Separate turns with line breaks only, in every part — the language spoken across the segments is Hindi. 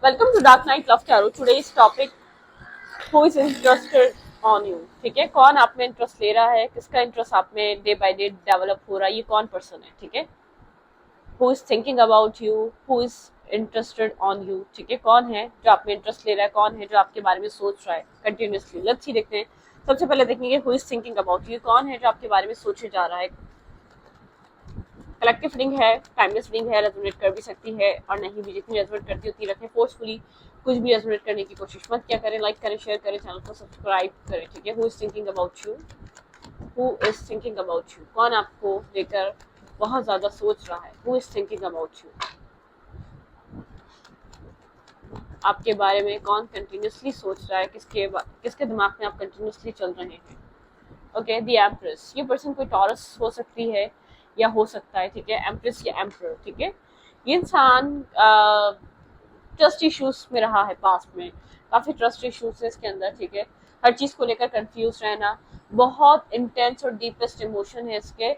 Welcome to dark night love tarot. Today's topic, who is interested on you. ठीक है, कौन आप में इंटरेस्ट ले रहा है, किसका इंटरेस्ट आप में डे बाय डे डेवलप हो रहा है, ये कौन पर्सन है। ठीक है, who is thinking about you, who is interested on you. ठीक है, कौन है जो आप में इंटरेस्ट ले रहा है, कौन है जो आपके बारे में सोच रहा है कंटिन्यूसली। लेट्स सी, देखते हैं। सबसे पहले देखेंगे who is thinking about you, कौन है जो आपके बारे में सोचे जा रहा है। कलेक्टिव रीडिंग है, टाइमलेस रीडिंग है, रेजोनेट कर भी सकती है और नहीं भी। जितनी रेजोनेट करती होती रखें, फोर्सफुली कुछ भी रेजोनेट करने की कोशिश मत क्या करें। लाइक करें, शेयर करें, चैनल को सब्सक्राइब करें। ठीक है, who is thinking about you, who is thinking about you, कौन आपको लेकर बहुत ज्यादा सोच रहा है। Who is thinking about you, आपके बारे में कौन कंटिन्यूसली सोच रहा है, किसके दिमाग में आप कंटिन्यूसली चल रहे हैं। ओके, द एम्प्रेस, ये पर्सन कोई टॉरस हो सकती है या हो सकता है। ठीक है, एम्प्रेस या एम्परर। ठीक है, ये इंसान ट्रस्ट इश्यूज में रहा है पास्ट में, काफी ट्रस्ट इश्यूज है इसके अंदर। ठीक है, हर चीज को लेकर कंफ्यूज रहना, बहुत इंटेंस और डीपेस्ट इमोशन है इसके।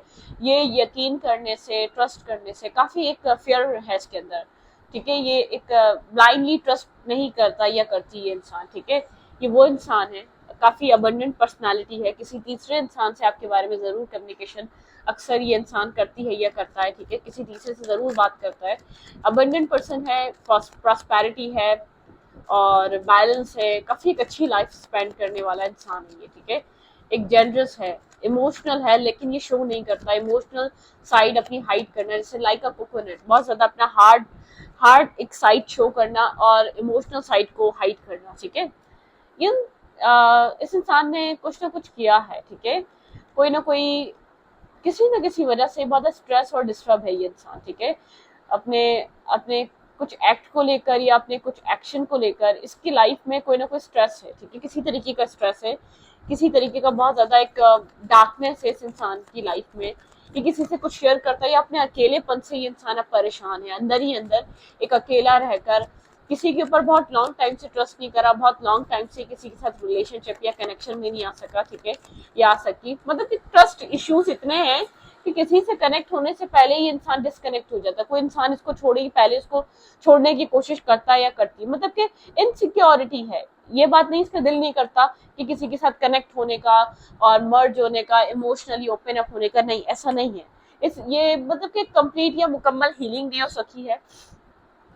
ये यकीन करने से, ट्रस्ट करने से काफी एक फियर है इसके अंदर। ठीक है, ये एक ब्लाइंडली ट्रस्ट नहीं करता या करती ये इंसान। ठीक है, ये वो इंसान है, काफी अबंडेंट पर्सनालिटी है। किसी तीसरे इंसान से आपके बारे में जरूर कम्युनिकेशन अक्सर ये इंसान करती है या करता है। ठीक है, किसी तीसरे से जरूर बात करता है। अबंडेंट पर्सन है, प्रॉस्पेरिटी है और बैलेंस है, काफी एक अच्छी लाइफ स्पेंड करने वाला इंसान है ये। ठीक है, एक जेनरस है, इमोशनल है, लेकिन ये शो नहीं करता। इमोशनल साइड अपनी हाइड करना, जैसे लाइक अ कोकोनट, बहुत ज्यादा अपना हार्ड हार्ड एक साइड शो करना और इमोशनल साइड को हाइड करना। ठीक है, ये इस इंसान ने कुछ ना कुछ किया है। ठीक है, कोई ना कोई, किसी न किसी वजह से बहुत स्ट्रेस और डिस्टर्ब है ये इंसान। ठीक है, अपने अपने कुछ एक्ट को लेकर या अपने कुछ एक्शन को लेकर इसकी लाइफ में कोई ना कोई स्ट्रेस है। ठीक है, किसी तरीके का स्ट्रेस है, किसी तरीके का बहुत ज्यादा एक डार्कनेस है इस इंसान की लाइफ में। ये किसी से कुछ शेयर करता है या अपने अकेलेपन से ये इंसान अब परेशान है, अंदर ही अंदर एक अकेला रहकर किसी के ऊपर बहुत लॉन्ग टाइम से ट्रस्ट नहीं करा, बहुत लॉन्ग टाइम से किसी के साथ रिलेशनशिप या कनेक्शन में नहीं आ सका। ठीक है, या आ सकी, मतलब कि ट्रस्ट इश्यूज इतने हैं कि किसी से कनेक्ट होने से पहले ही इंसान डिस्कनेक्ट हो जाता है। कोई इंसान इसको छोड़े पहले इसको छोड़ने की कोशिश करता है या करती है, मतलब कि इनसिक्योरिटी है। ये बात नहीं, इसका दिल नहीं करता कि किसी के साथ कनेक्ट होने का और मर्ज होने का, इमोशनली ओपन अप होने का, नहीं, ऐसा नहीं है। इस ये मतलब कि कंप्लीट या मुकम्मल हीलिंग नहीं हो सकी है।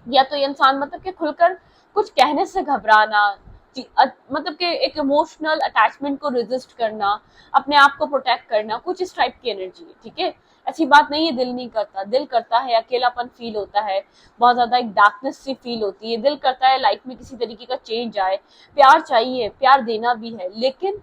या तो ये इंसान मतलब कि खुलकर कुछ कहने से घबराना, मतलब कि एक इमोशनल अटैचमेंट को रेजिस्ट करना, अपने आप को प्रोटेक्ट करना, कुछ इस टाइप की एनर्जी है। ठीक है, ऐसी बात नहीं है दिल नहीं करता, दिल करता है, अकेलापन फील होता है, बहुत ज्यादा एक डार्कनेस सी फील होती है, दिल करता है लाइफ में किसी तरीके का चेंज आए, प्यार चाहिए, प्यार देना भी है, लेकिन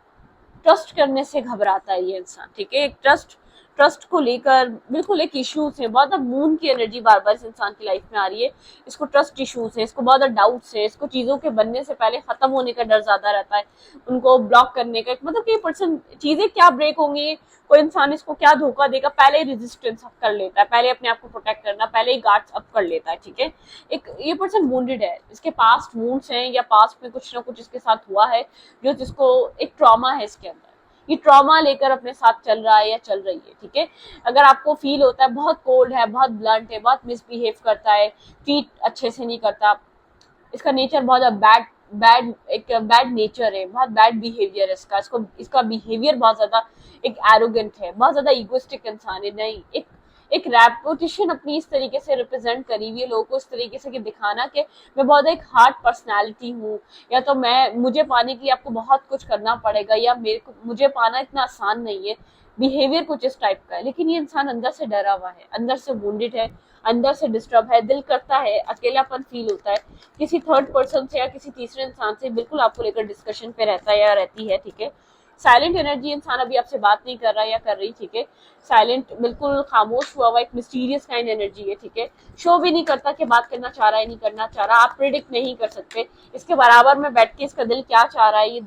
ट्रस्ट करने से घबराता है ये इंसान। ठीक है, एक ट्रस्ट ट्रस्ट को लेकर बिल्कुल एक इश्यूज है, बहुत मून की एनर्जी बार बार इस इंसान की लाइफ में आ रही है। इसको ट्रस्ट इश्यूज है, इसको बहुत डाउट्स है, इसको चीजों के बनने से पहले खत्म होने का डर ज्यादा रहता है, उनको ब्लॉक करने का। मतलब कि पर्सन, चीजें क्या ब्रेक होंगी, कोई इंसान इसको क्या धोखा देगा, पहले रेजिस्टेंस कर लेता है, पहले अपने आप को प्रोटेक्ट करना, पहले ही गार्ड्स अप कर लेता है। ठीक है, एक ये पर्सन वुंडेड है, इसके पास्ट वुंड्स हैं या पास्ट में कुछ ना कुछ इसके साथ हुआ है जो जिसको एक ट्रॉमा है इसके अंदर, ये ट्रॉमा लेकर अपने साथ चल रहा है या चल रही है। ठीक है, अगर आपको फील होता है बहुत कोल्ड है, बहुत ब्लंट है, बहुत मिसबिहेव करता है, ट्रीट अच्छे से नहीं करता, इसका नेचर बहुत बैड बैड एक बैड नेचर है, बहुत बैड बिहेवियर है इसका, इसका बिहेवियर बहुत ज्यादा एक एरोगेंट है, बहुत ज्यादा इगोइस्टिक इंसान है। नहीं, एक रेपुटेशन अपनी इस तरीके से रिप्रेजेंट करी हुई है लोगों को, इस तरीके से कि दिखाना कि मैं बहुत एक हार्ड पर्सनालिटी हूँ, या तो मुझे पाने के लिए आपको बहुत कुछ करना पड़ेगा, या मुझे पाना इतना आसान नहीं है। बिहेवियर कुछ इस टाइप का है, लेकिन ये इंसान अंदर से डरा हुआ है, अंदर से वुंडेड है, अंदर से डिस्टर्ब है, दिल करता है, अकेलापन फील होता है, किसी थर्ड पर्सन से या किसी तीसरे इंसान से बिल्कुल आपको लेकर डिस्कशन पे रहता है या रहती है। ठीक है, साइलेंट एनर्जी, इंसान अभी आपसे बात नहीं कर रहा या कर रही। ठीक है, साइलेंट, बिल्कुल खामोश हुआ हुआ, एक मिस्टीरियस काइंड एनर्जी है। ठीक है, शो भी नहीं करता कि बात करना चाह रहा है नहीं करना चाह रहा, आप प्रिडिक्ट नहीं कर सकते इसके बराबर में बैठ के इसका दिल क्या चाह रहा है,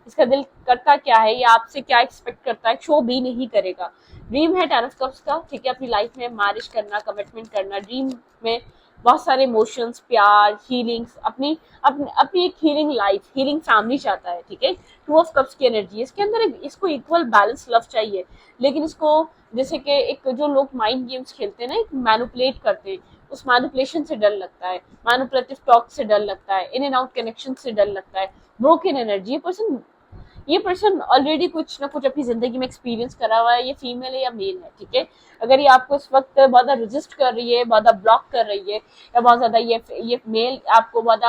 इसका दिल करता क्या है या आपसे क्या एक्सपेक्ट करता है, शो भी नहीं करेगा। ड्रीम है 10 ऑफ कप्स का। ठीक है, अपनी लाइफ में मैरिज करना, कमिटमेंट करना, ड्रीम में बहुत सारे इमोशंस, प्यार, हीलिंग्स, अपनी एक हीलिंग लाइफ, हीलिंग फैमिली चाहता है। ठीक है, 2 ऑफ कप्स की एनर्जी है इसके अंदर, इसको इक्वल बैलेंस लव चाहिए, लेकिन इसको जैसे कि एक जो लोग माइंड गेम्स खेलते हैं ना, एक मैनिपुलेट करते हैं, उस मैनिपुलेशन से डर लगता है, मैनिपुलेटिव टॉक से डर लगता है, इन एंड आउट कनेक्शन से डर लगता है, ब्रोकन एनर्जी। ये पर्सन ऑलरेडी कुछ ना कुछ अपनी जिंदगी में एक्सपीरियंस करा हुआ है, ये फीमेल है या मेल है, ठीक है। अगर ये आपको इस वक्त बहुत ज्यादा रेजिस्ट कर रही है, बहुत ज्यादा ब्लॉक कर रही है, या बहुत ज्यादा ये मेल आपको बहुत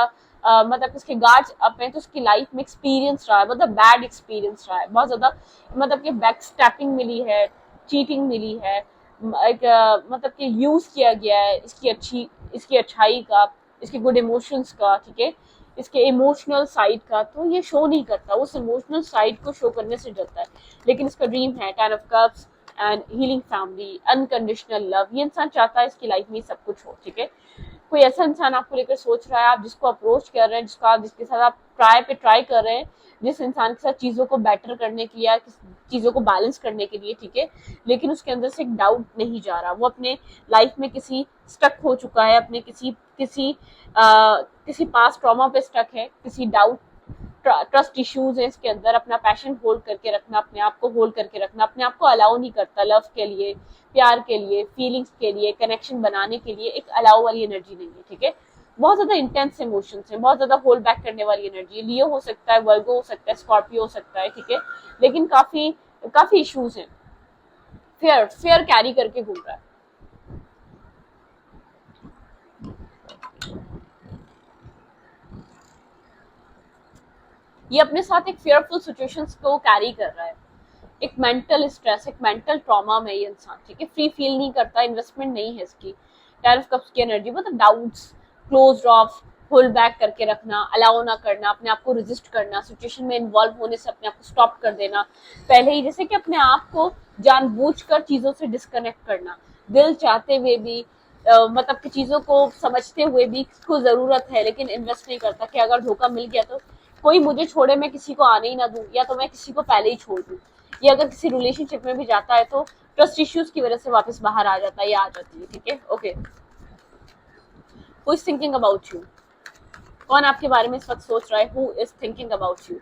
मतलब इसके गार्ड्स अप हैं, तो उसकी लाइफ में एक्सपीरियंस रहा है, मतलब बैड एक्सपीरियंस रहा है, बहुत ज्यादा मतलब कि बैक स्टैपिंग मिली है, चीटिंग मिली है, एक मतलब कि यूज किया गया है इसकी अच्छाई का, इसके गुड इमोशंस का, ठीक है, इसके इमोशनल साइड का, तो ये शो नहीं करता, उस इमोशनल साइड को शो करने से डरता है। लेकिन इसका ड्रीम है 10 of Cups and healing family, unconditional love. ये इंसान चाहता है इसकी लाइफ में सब कुछ हो, ठीक है। कोई ऐसा इंसान आपको लेकर सोच रहा है, आप जिसको अप्रोच कर रहे हैं, जिसके साथ आप ट्राई कर रहे हैं, जिस इंसान के साथ चीजों को बेटर करने के लिए, चीजों को बैलेंस करने के लिए, ठीक है, लेकिन उसके अंदर से एक डाउट नहीं जा रहा, वो अपने लाइफ में किसी स्टक हो चुका है, अपने किसी पास ट्रॉमा पे स्टक है, किसी डाउट ट्रस्ट इश्यूज है इसके अंदर, अपना पैशन होल्ड करके रखना, अपने आप को होल्ड करके रखना, अपने आप को अलाउ नहीं करता लव के लिए, प्यार के लिए, फीलिंग्स के लिए, कनेक्शन बनाने के लिए, एक अलाउ वाली एनर्जी नहीं है, ठीक है। बहुत ज्यादा इंटेंस इमोशंस है, बहुत ज्यादा होल्ड बैक करने वाली एनर्जी है। लियो हो सकता है, वर्गो हो सकता है, स्कॉर्पियो हो सकता है, ठीक है, लेकिन काफी काफी इश्यूज हैं, फेयर कैरी करके घूम रहा है। ये अपने साथ एक फेयरफुल सिचुएशंस को कैरी कर रहा है, एक मेंटल स्ट्रेस, एक मेंटल ट्रॉमा में ये इंसान, ठीक है, फ्री फील नहीं करता, इन्वेस्टमेंट नहीं है इसकी। 10 of Cups की एनर्जी मतलब doubts, close of, hold back करके रखना, अलाउ ना करना, अपने आप को रेजिस्ट करना, सिचुएशन में इन्वॉल्व होने से अपने आप को स्टॉप कर देना, पहले ही जैसे कि अपने आप को जानबूझकर चीजों से डिस्कनेक्ट करना, दिल चाहते हुए भी मतलब कि चीजों को समझते हुए भी इसको जरूरत है लेकिन इन्वेस्ट नहीं करता, कि अगर धोखा मिल गया तो कोई मुझे छोड़े, मैं किसी को आने ही ना दूं, या तो मैं किसी को पहले ही छोड़ दूं, या अगर किसी रिलेशनशिप में भी जाता है तो ट्रस्ट इश्यूज की वजह से वापस बाहर आ जाता है या आ जाती है, ठीक है। Okay, who is thinking about you? कौन आपके बारे में इस वक्त सोच रहा है? Who is thinking about you?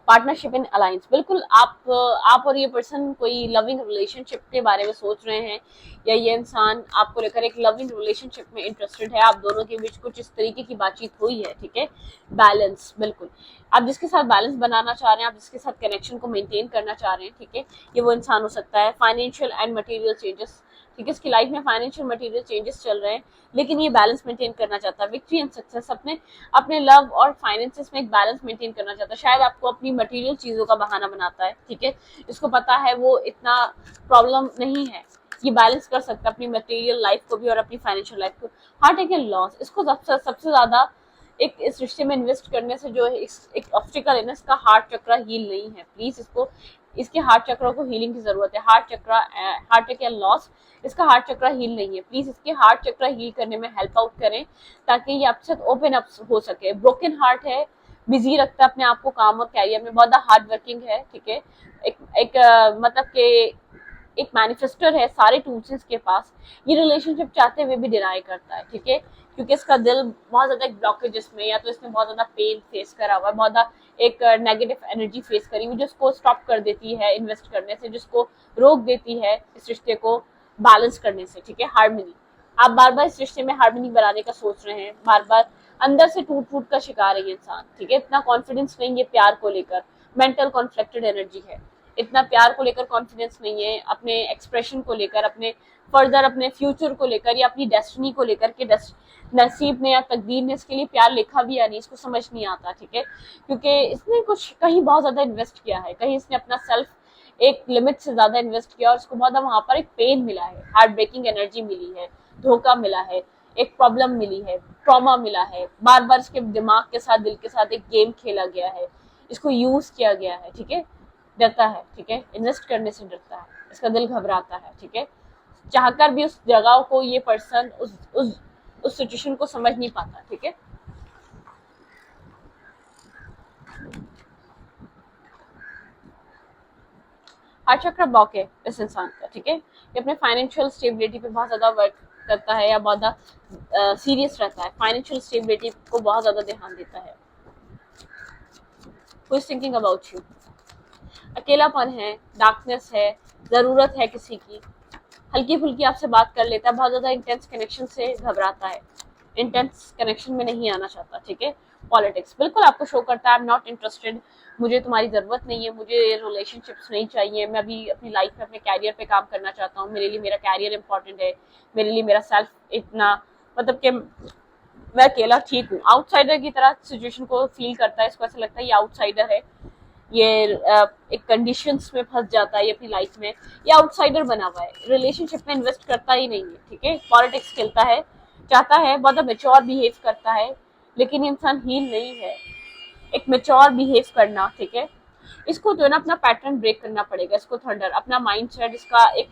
Partnership in alliance, बिल्कुल आप और ये पर्सन कोई लविंग रिलेशनशिप के बारे में सोच रहे हैं, या ये इंसान आपको लेकर एक लविंग रिलेशनशिप में इंटरेस्टेड है, आप दोनों के बीच कुछ इस तरीके की बातचीत हुई है, ठीक है। बैलेंस, बिल्कुल आप जिसके साथ बैलेंस बनाना चाह रहे हैं, आप जिसके साथ कनेक्शन को मेंटेन करना चाह रहे हैं, ठीक है, ये वो इंसान हो सकता है। फाइनेंशियल एंड मटेरियल चेंजेस, ठीक है, इसकी लाइफ में फाइनेंशियल मटेरियल चेंजेस चल रहे हैं, लेकिन ये बैलेंस मेंटेन करना चाहता है। विक्ट्री एंड सक्सेस, अपने अपने लव और फाइनेंसेस में एक बैलेंस मेंटेन करना चाहता है। शायद आपको अपनी मटेरियल चीजों का बहाना बनाता है, ठीक है, इसको पता है वो इतना प्रॉब्लम नहीं है, ये बैलेंस कर सकता है अपनी मटेरियल लाइफ को भी और अपनी फाइनेंशियल लाइफ को। हार्ट अटैक एंड लॉस, इसको सबसे ज्यादा एक इस रिश्ते में इन्वेस्ट करने से जो है एक ऑब्स्टिकल है ना, इसका हार्ट चक्र हील नहीं है, प्लीज इसके हार्ट चक्र को हीलिंग की जरूरत है। हार्ट अटैक एंड लॉस, इसका हार्ट चक्र हील नहीं है, प्लीज इसके हार्ट चक्र हील करने में हेल्प आउट करें, ताकि ये आपके साथ ओपन अप हो सके। ब्रोकन हार्ट है, बिजी रखता है अपने आप को काम और कैरियर में, बहुत हार्ड वर्किंग है, ठीक है, मतलब के एक मैनिफेस्टर है, सारे टूल्स इसके पास, ये रिलेशनशिप चाहते हुए भी डिनाई करता है, ठीक है, क्योंकि इसका दिल बहुत ज्यादा एक ब्लॉकेजेस में, या तो इसने बहुत ज्यादा पेन फेस करा हुआ है, बहुत ज्यादा एक नेगेटिव एनर्जी फेस करी हुई, जिसको स्टॉप कर देती है इन्वेस्ट करने से, जिसको रोक देती है इस रिश्ते को बैलेंस करने से, ठीक है। हार्मनी, आप बार बार इस रिश्ते में हार्मनी बनाने का सोच रहे हैं, बार बार अंदर से टूट फूट का शिकार है ये इंसान, ठीक है, इतना कॉन्फिडेंस नहीं है प्यार को लेकर, मेंटल कॉन्फ्लिक्टेड एनर्जी है, इतना प्यार को लेकर कॉन्फिडेंस नहीं है, अपने एक्सप्रेशन को लेकर, अपने फर्दर अपने फ्यूचर को लेकर, या अपनी डेस्टिनी को लेकर के नसीब ने या तकदीर ने इसके लिए प्यार लिखा भी या नहीं, इसको समझ नहीं आता, ठीक है, क्योंकि इसने कुछ कहीं बहुत ज्यादा इन्वेस्ट किया है, कहीं इसने अपना सेल्फ एक लिमिट से ज्यादा इन्वेस्ट किया और उसको बहुत वहां पर एक पेन मिला है, हार्ट ब्रेकिंग एनर्जी मिली है, धोखा मिला है, एक प्रॉब्लम मिली है, ट्रॉमा मिला है, बार बार इसके दिमाग के साथ, दिल के साथ एक गेम खेला गया है, इसको यूज किया गया है, ठीक है, डरता है, ठीक है, इन्वेस्ट करने से डरता है, इसका दिल घबराता है, ठीक है, चाहकर भी उस जगह को ये पर्सन उस सिचुएशन को समझ नहीं पाता, ठीक है। हार्ट चक्र ब्लॉक है इस इंसान का, ठीक है, ये अपने फाइनेंशियल स्टेबिलिटी पे बहुत ज्यादा वर्क करता है, या बहुत ज्यादा सीरियस रहता है, फाइनेंशियल स्टेबिलिटी को बहुत ज्यादा ध्यान देता है। Who is thinking about you? अकेलापन है, डार्कनेस है, जरूरत है किसी की, हल्की फुल्की आपसे बात कर लेता है, बहुत ज्यादा इंटेंस कनेक्शन से घबराता है, इंटेंस कनेक्शन में नहीं आना चाहता, ठीक है। पॉलिटिक्स बिल्कुल आपको शो करता है, आई एम नॉट इंटरेस्टेड, मुझे तुम्हारी जरूरत नहीं है, मुझे रिलेशनशिप्स नहीं चाहिए, मैं अभी अपनी लाइफ में अपने कैरियर पे काम करना चाहता हूँ, मेरे लिए मेरा कैरियर इंपॉर्टेंट है, मेरे लिए मेरा सेल्फ इतना, मतलब कि मैं अकेला ठीक हूँ, आउटसाइडर की तरह सिचुएशन को फील करता है, इसको ऐसा लगता है ये आउटसाइडर है, ये एक कंडीशंस में फंस जाता है ये अपनी लाइफ में, ये आउटसाइडर बना हुआ है, रिलेशनशिप में इन्वेस्ट करता ही नहीं है, ठीक है। पॉलिटिक्स खेलता है, चाहता है, बहुत मेच्योर बिहेव करता है, लेकिन इंसान हील नहीं है, एक मेच्योर बिहेव करना, ठीक है। इसको जो है ना अपना पैटर्न ब्रेक करना पड़ेगा, इसको थंडर अपना माइंड सेट, इसका एक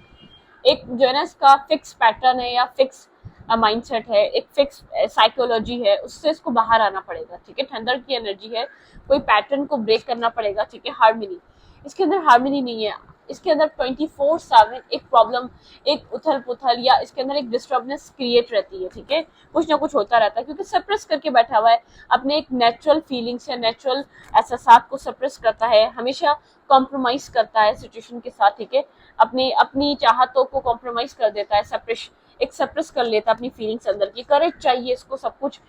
एक जो है ना इसका फिक्स पैटर्न है या फिक्स माइंडसेट है, एक फिक्स साइकोलॉजी है, उससे इसको बाहर आना पड़ेगा, ठीक है। थंडर की एनर्जी है, कोई पैटर्न को ब्रेक करना पड़ेगा, ठीक है। हार्मनी, इसके अंदर हार्मनी नहीं है, इसके अंदर 24/7 एक प्रॉब्लम, एक उथल पुथल, या इसके अंदर एक डिस्टर्बनेस क्रिएट रहती है, ठीक है। कुछ ना कुछ होता रहता है, क्योंकि सप्रेस करके बैठा हुआ है, अपने एक नेचुरल फीलिंग्स या नेचुरल एहसास को सप्रेस करता है, हमेशा कॉम्प्रोमाइज करता है सिचुएशन के साथ, ठीक है। अपनी अपनी चाहतों को कॉम्प्रोमाइज कर देता है, सप्रेस कर लेता है अपनी फीलिंग्स अंदर की, करेज चाहिए इसको सब कुछ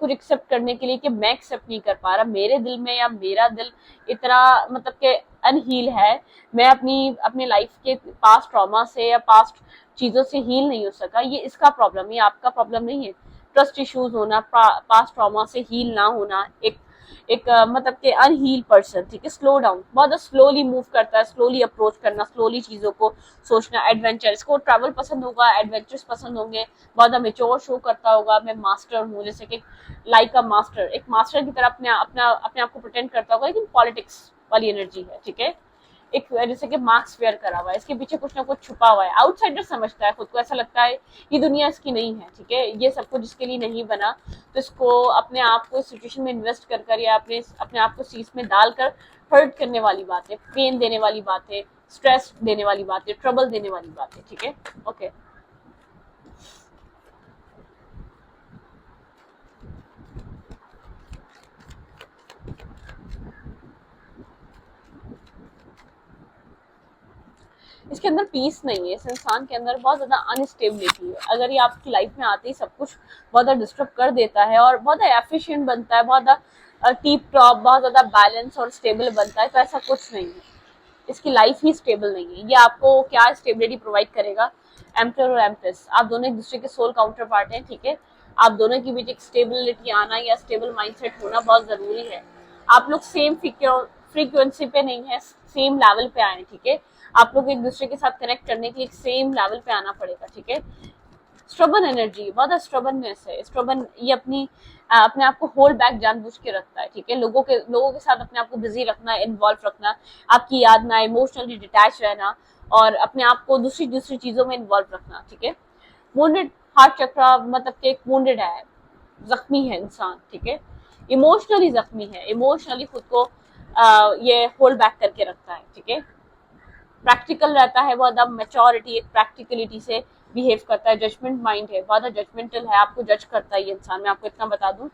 एक्सेप्ट करने के लिए कि मैं एक्सेप्ट नहीं कर पा रहा, मेरे दिल में या मेरा दिल इतना मतलब कि अनहील है, मैं अपनी लाइफ के पास्ट ट्रॉमा से या पास्ट चीजों से हील नहीं हो सका, ये इसका प्रॉब्लम है, आपका प्रॉब्लम नहीं है। ट्रस्ट इश्यूज होना, पास्ट ट्रॉमा से हील ना होना, एक मतलब कि अनहील पर्सन, ठीक है। स्लो डाउन, बहुत स्लोली मूव करता है, स्लोली अप्रोच करना, स्लोली चीजों को सोचना, एडवेंचर, इसको ट्रैवल पसंद होगा, एडवेंचर्स पसंद होंगे, बहुत मेच्योर शो करता होगा, मैं मास्टर हूँ, जैसे कि लाइक अ मास्टर, एक मास्टर की तरह अपने आप को प्रिटेंड करता होगा, लेकिन पॉलिटिक्स वाली एनर्जी है, ठीक है। एक जैसे कि मार्क्स वेयर करा हुआ है, इसके पीछे कुछ ना कुछ छुपा हुआ है, आउटसाइडर समझता है खुद को, ऐसा लगता है ये दुनिया इसकी नहीं है, ठीक है, ये सब कुछ इसके लिए नहीं बना, तो इसको अपने आप को सिचुएशन में इन्वेस्ट कर या अपने आप को सीट में डालकर हर्ट करने वाली बात है, पेन देने वाली बात है, स्ट्रेस देने वाली बात है, ट्रबल देने वाली बात है, ठीक है। ओके, इसके अंदर पीस नहीं है, इस इंसान के अंदर बहुत ज्यादा अनस्टेबिलिटी है, अगर ये आपकी लाइफ में आते ही सब कुछ बहुत ज्यादा डिस्टर्ब कर देता है और बहुत ज्यादा एफिशिएंट बनता है, बहुत ज्यादा टीप टॉप, बहुत ज्यादा बैलेंस और स्टेबल बनता है, तो ऐसा कुछ नहीं है, इसकी लाइफ ही स्टेबल नहीं है। ये आपको क्या स्टेबिलिटी प्रोवाइड करेगा? एम्पर और एम्प्रेस, आप दोनों एक दूसरे के सोल काउंटर पार्ट हैं, ठीक है। आप दोनों के बीच एक स्टेबिलिटी आना या स्टेबल माइंडसेट होना बहुत जरूरी है। आप लोग सेम फ्रीक्वेंसी पे नहीं है, सेम लेवल पे आए, ठीक है। आप लोग एक दूसरे के साथ कनेक्ट करने के लिए सेम लेवल पे आना पड़ेगा, ठीक है। स्ट्रबन एनर्जी, बहुत स्ट्रबननेस है, स्ट्रबन ये अपने आप को होल्ड बैक जानबूझ के रखता है, ठीक है। लोगों के साथ अपने आप को बिजी रखना, इन्वॉल्व रखना, आपकी याद में इमोशनली डिटैच रहना और अपने आप को दूसरी चीजों में इन्वॉल्व रखना, ठीक है। वुंडेड हार्ट चक्र, मतलब कि एक वुंडेड है, जख्मी है इंसान, ठीक है, इमोशनली जख्मी है, इमोशनली खुद को ये होल्ड बैक करके रखता है, ठीक है। प्रैक्टिकल रहता है, बहुत मेच्योरिटी, एक प्रैक्टिकलिटी से बिहेव करता है, जजमेंट माइंड है, बहुत जजमेंटल है, आपको जज करता है ये इंसान, मैं आपको इतना बता दूं।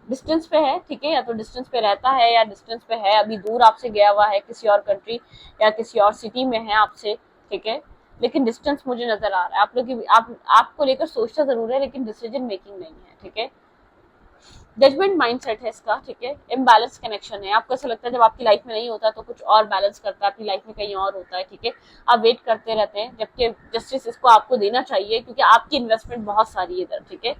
डिस्टेंस पे है, ठीक है, या तो डिस्टेंस पे रहता है या डिस्टेंस पे है, अभी दूर आपसे गया हुआ है, किसी और कंट्री या किसी और सिटी में है आपसे, ठीक है, लेकिन डिस्टेंस मुझे नजर आ रहा है, आप लोग की आपको लेकर सोचता जरूर है, लेकिन डिसीजन मेकिंग नहीं है, ठीक है। जजमेंट माइंडसेट है इसका, ठीक है। इम्बैलेंस कनेक्शन है, आपको ऐसा लगता है जब आपकी लाइफ में नहीं होता तो कुछ और बैलेंस करता है, अपनी लाइफ में कहीं और होता है, ठीक है। आप वेट करते रहते हैं, जबकि जस्टिस इसको आपको देना चाहिए, क्योंकि आपकी इन्वेस्टमेंट बहुत सारी है इधर, ठीक है।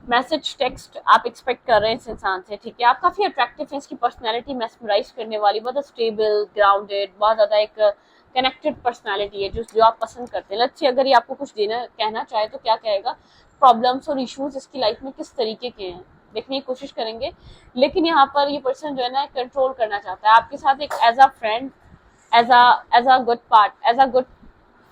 मैसेज टेक्स्ट आप एक्सपेक्ट कर रहे हैं इस इंसान से, ठीक है। आप काफी अट्रैक्टिव है, इसकी पर्सनैलिटी मेस्मराइज करने वाली, बहुत स्टेबल, ग्राउंडेड, बहुत ज्यादा एक कनेक्टेड पर्सनैलिटी है, जो आप पसंद करते हैं। लच्छी अगर ये आपको कुछ कहना चाहे तो क्या कहेगा? प्रॉब्लम्स और इश्यूज इसकी लाइफ में किस तरीके के हैं देखने की कोशिश करेंगे, लेकिन यहाँ पर ये पर्सन जो है ना कंट्रोल करना चाहता है आपके साथ, एक as a friend, as a good part, as a good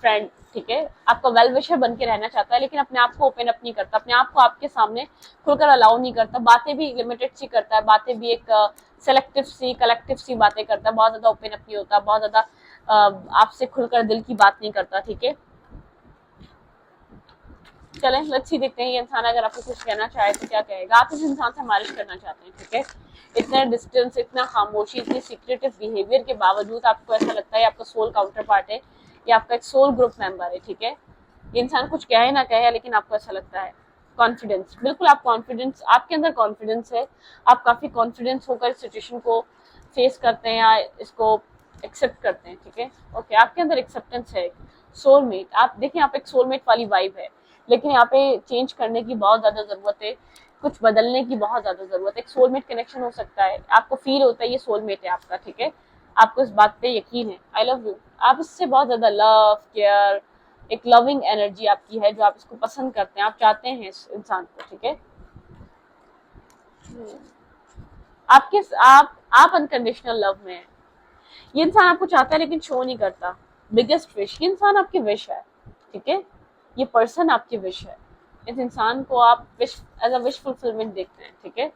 friend, ठीक है। आपका वेल विशर बन के रहना चाहता है, लेकिन अपने आप को ओपन अप नहीं करता, अपने आप को आपके सामने खुलकर अलाउ नहीं करता, बातें भी लिमिटेड सी करता है, बातें भी एक सेलेक्टिव सी, कलेक्टिव सी बातें करता है, बहुत ज्यादा ओपन अप नहीं होता, बहुत ज्यादा आपसे खुलकर दिल की बात नहीं करता, ठीक है। चलें लेट्स सी, देखते हैं ये इंसान अगर आपको कुछ कहना चाहे तो क्या कहेगा। आप इस इंसान से मैरिज करना चाहते हैं, ठीक है। इतना डिस्टेंस, इतना खामोशी, इतनी सीक्रेटिव बिहेवियर के बावजूद आपको ऐसा लगता है आपका सोल काउंटर पार्ट है, ये आपका एक सोल ग्रुप मेंबर है, ठीक है। ये इंसान कुछ कहे ना कहे लेकिन आपको ऐसा लगता है। कॉन्फिडेंस, बिल्कुल आप कॉन्फिडेंस, आपके अंदर कॉन्फिडेंस है, आप काफी कॉन्फिडेंस होकर इस सिचुएशन को फेस करते हैं या इसको एक्सेप्ट करते हैं, ठीक है। ओके, आपके अंदर एक्सेप्टेंस है। सोलमेट, आप देखिए यहाँ पे एक सोलमेट वाली वाइब है, लेकिन यहाँ पे चेंज करने की बहुत ज्यादा जरूरत है, कुछ बदलने की बहुत ज्यादा जरूरत है। एक सोलमेट कनेक्शन हो सकता है, आपको फील होता है ये सोलमेट है आपका, ठीक है। आपको इस बात पे यकीन है, आई लव यू, आप इससे बहुत ज्यादा लव केयर, एक लविंग एनर्जी आपकी है जो आप इसको पसंद करते हैं, आप चाहते हैं इस इंसान को, ठीक है। आपके आप अनकंडीशनल लव में है। ये इंसान आपको चाहता है लेकिन शो नहीं करता। बिगेस्ट विश, ये इंसान आपकी विश है, ठीक है। ये पर्सन आपकी विश है। इस इंसान को आप wish as a wish fulfilment देखते हैं, ठीक है।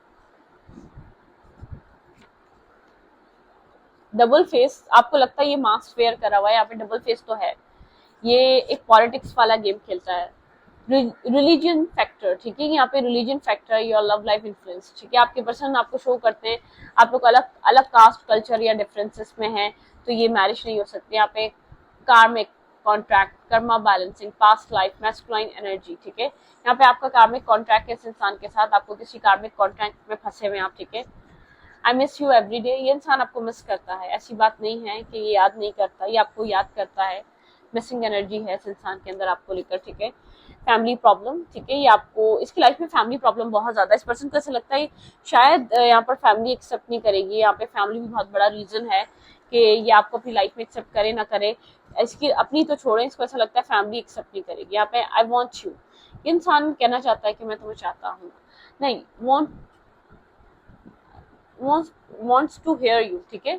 डबल फेस, आपको लगता है ये मास्क वेयर करा हुआ है, यहाँ पे डबल फेस तो है। ये एक पॉलिटिक्स वाला गेम खेलता है। रिलीजन फैक्टर, ठीक है, यहाँ पे religion factor, your love life influence, ठीक है। आपके पर्सन आपको शो करते हैं आप लोग अलग अलग कास्ट कल्चर या डिफरेंसेस में हैं, तो ये मैरिज नहीं हो सकती। यहाँ पे कार्मिक contract, Karma balancing, past life, masculine energy, ठीक है। यहाँ पे आपका कार्मिक कॉन्ट्रैक्ट है इस इंसान के साथ, आपको किसी कार्मिक कॉन्ट्रैक्ट में फंसे हुए आप, ठीक है। I miss you every day, ये इंसान आपको मिस करता है, ऐसी बात नहीं है कि ये याद नहीं करता, ये आपको याद करता है। मिसिंग एनर्जी है इस इंसान के अंदर आपको लेकर, ठीक है। फैमिली प्रॉब्लम, ठीक है, ये आपको इसकी लाइफ में फैमिली प्रॉब्लम बहुत ज्यादा है। इस पर्सन को ऐसा लगता है शायद यहाँ पर फैमिली एक्सेप्ट नहीं करेगी, यहाँ पे फैमिली भी बहुत बड़ा रीजन है कि ये आपको अपनी लाइफ में एक्सेप्ट करे ना करे। इसकी अपनी तो छोड़े, इसको ऐसा लगता है फैमिली एक्सेप्ट नहीं करेगी। यहाँ पे आई वॉन्ट यू, इंसान कहना चाहता है कि मैं तुम्हें चाहता हूँ, नहीं wants to hear you, ठीक है।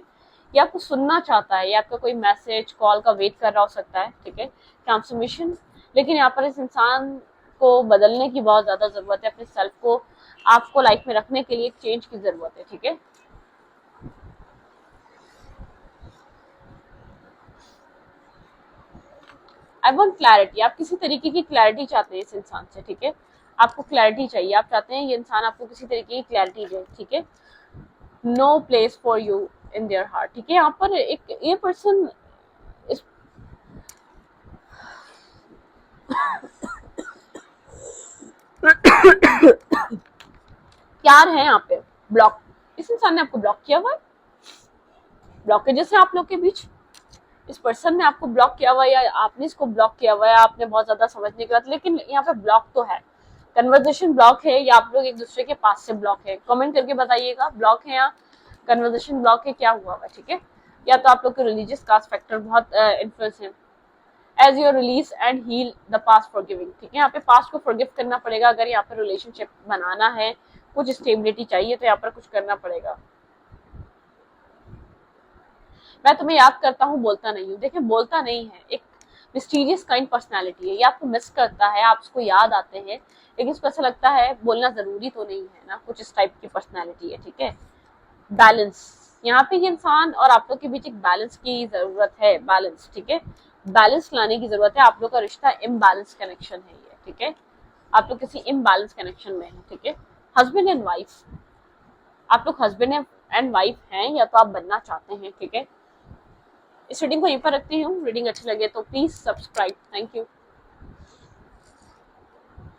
ये आपको सुनना चाहता है, ये आपका कोई मैसेज कॉल का वेट कर रहा हो सकता है, ठीक है। ट्रांसफॉर्मेशन, लेकिन यहाँ पर इस इंसान को बदलने की बहुत ज्यादा जरूरत है, अपने सेल्फ को आपको लाइफ में रखने के लिए एक चेंज की जरूरत है, ठीक है। आई वॉन्ट क्लैरिटी, आप किसी तरीके की क्लैरिटी चाहते हैं इस इंसान से, ठीक है। आपको क्लैरिटी चाहिए, आप चाहते हैं ये इंसान आपको किसी तरीके की क्लैरिटी दे, ठीक है। No place for you in their heart, ठीक है। यहाँ पर एक ये पर्सन इस प्यार है यहाँ पे ब्लॉक, इस इंसान ने आपको ब्लॉक किया हुआ है, ब्लॉकेजेस है आप लोग के बीच। इस पर्सन ने आपको ब्लॉक किया हुआ है या आपने इसको ब्लॉक किया हुआ है, आपने बहुत ज्यादा समझने की बात, लेकिन यहाँ पे ब्लॉक तो है। कन्वर्सेशन ब्लॉक है या आप लोग एक दूसरे के पास से ब्लॉक है, कमेंट करके बताइएगा ब्लॉक है या कन्वर्सेशन ब्लॉक है, क्या हुआ है, ठीक है। या तो आप लोग के रिलीजियस कास्ट फैक्टर बहुत इन्फ्लुएंस है। As your release and heal the past forgiving, ठीक है। यहाँ पे पास्ट को फॉरगिव करना पड़ेगा, अगर यहाँ पर रिलेशनशिप बनाना है, कुछ स्टेबिलिटी चाहिए तो यहाँ पर कुछ करना पड़ेगा। मैं तुम्हें याद करता हूँ बोलता नहीं हूँ, देखिए बोलता नहीं है, एक मिस्टीरियस काइंड पर्सनैलिटी है, ये आपको मिस करता है, आप उसको याद आते हैं, लेकिन इसको ऐसा लगता है बोलना जरूरी तो नहीं है ना, कुछ इस टाइप की पर्सनैलिटी है, ठीक है। बैलेंस, यहाँ पे ये इंसान और आप लोग के बीच एक बैलेंस की जरूरत है, बैलेंस, ठीक है। बैलेंस लाने की जरूरत है, आप लोग का रिश्ता इम्बैलेंस कनेक्शन है ये, ठीक है। आप लोग किसी इम्बैलेंस कनेक्शन में है, ठीक है। हस्बैंड एंड वाइफ, आप लोग हस्बैंड एंड वाइफ हैं या तो आप बनना चाहते हैं, ठीक है। इस रीडिंग को यहीं पर रखती हूँ, रीडिंग अच्छी लगे तो प्लीज सब्सक्राइब, थैंक यू।